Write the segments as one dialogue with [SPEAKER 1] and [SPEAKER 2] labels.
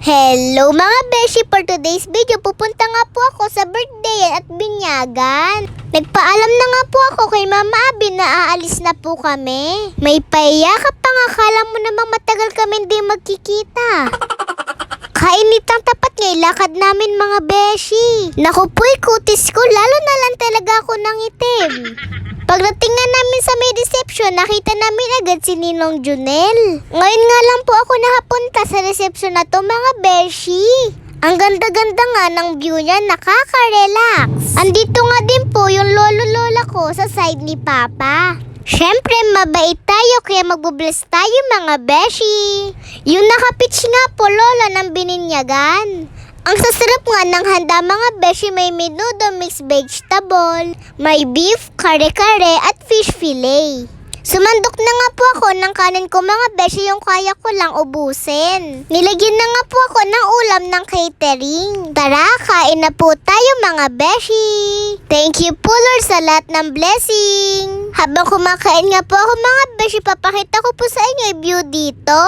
[SPEAKER 1] Hello mga beshi! For today's video, pupunta nga po ako sa birthday at binyagan. Nagpaalam na nga po ako kay Mama Abby na aalis na po kami. May paiyakap pa nga, akala mo namang matagal kami hindi magkikita. Kainitang tapat nga ilakad namin mga beshi. Naku po'y kutis ko, lalo na lang talaga ako ng itim. Pagdating nga namin sa may reception, nakita namin agad si Ninong Junel. Ngayon nga lang po ako nakapunta sa reception na to mga beshi. Ang ganda-ganda nga ng view niya, nakaka-relax. Andito nga din po yung lolo-lola ko sa side ni Papa. Syempre, mabait tayo kaya magbubless tayo mga beshi. Yung nakapitch nga po lolo ng bininyagan. Ang sasarap nga ng handa mga beshi, may menudo, mixed vegetable, may beef, kare-kare at fish fillet. Sumandok na nga po ako ng kanin ko mga beshi, yung kaya ko lang ubusin. Nilagyan na nga po ako ng ulam ng catering. Tara, kain na po tayo mga beshi. Thank you po Lord sa lahat ng blessing. Habang kumakain nga po ako mga beshi, papakita ko po sa inyo yung view dito.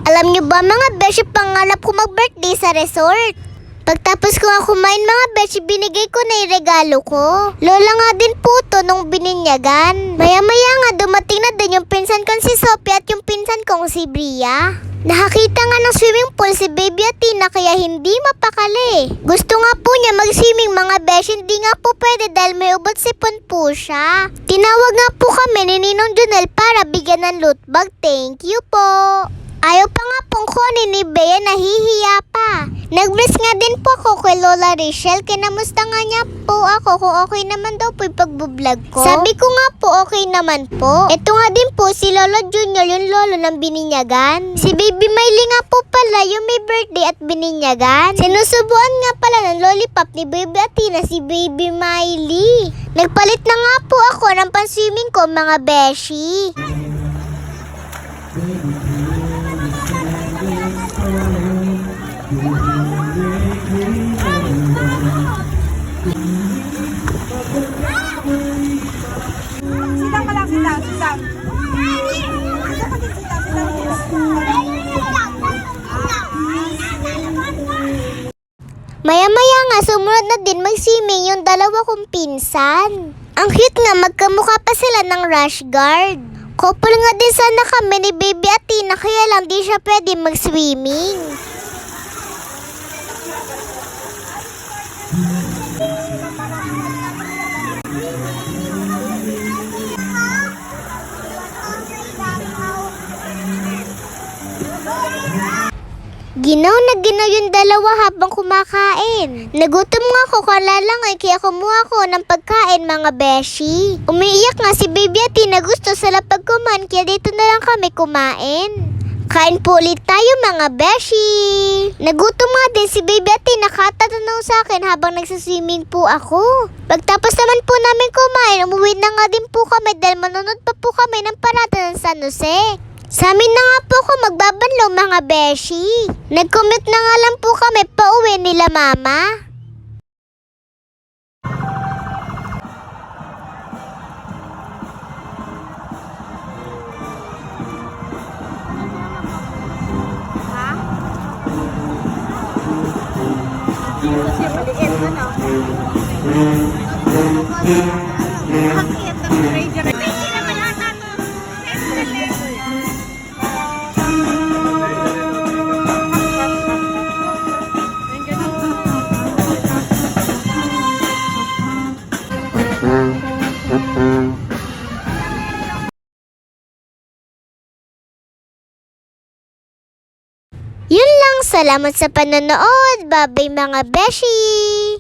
[SPEAKER 1] Alam nyo ba mga beshi, pangarap ko mag-birthday sa resort. Pagtapos ko nga kumain mga beshi, binigay ko na yung regalo ko. Lola nga din po to nung bininyagan. Maya-maya nga dumating na din yung pinsan kong si Sophie at yung pinsan kong si Bria. Nakakita nga ng swimming pool si Baby Athena kaya hindi mapakali. Gusto nga po niya mag-swimming mga beshi, hindi nga po pwede dahil may ubot sipon po siya. Tinawag nga po kami ni Ninong Junel para bigyan ng loot bag. Thank you po. Ayaw pa nga pong kunin ni Bea, nahihiya pa. Nag-bless nga din po ako kay Lola Rachel. Kinamusta nga niya po ako kung okay naman daw po yung pagbablog ko. Sabi ko nga po okay naman po. Ito nga din po si Lolo Junior, yung lolo ng bininyagan. Si Baby Miley nga po pala yung may birthday at bininyagan. Sinusubuan nga pala ng lollipop ni Baby Athena si Baby Miley. Nagpalit na nga po ako ng panswimming ko mga beshi.
[SPEAKER 2] Sidang ka lang, sidang.
[SPEAKER 1] Maya-maya nga, sumunod na din mag-swimming yung dalawa kong pinsan. Ang cute nga, magkamukha pa sila ng rash guard. Couple nga din sana kami ni Baby Athena, kaya lang di siya pwede mag-swimming. Ginaw na ginaw yung dalawa habang kumakain. Nagutom nga ako kalalangoy kaya kumuha ko ng pagkain mga beshi. Umiiyak nga si Baby Athena, gusto sa lapag kumain kaya dito na lang kami kumain. Kain po ulit tayo mga beshi. Nagutom nga din si Baby Athena, nakatanong sa akin habang nagsaswimming po ako. Pagtapos naman po namin kumain, umuwi na nga din po kami dahil manonood pa po kami ng parada ng San Jose. Sa amin na nga po ako magbabanlaw mga beshi. Nag-commute na nga lang po kami pauwi nila mama.
[SPEAKER 2] Kasi maliit na no? Hakit ang radio. Hindi naman ata to.
[SPEAKER 1] Yun lang, salamat sa panonood. Bye-bye mga beshi!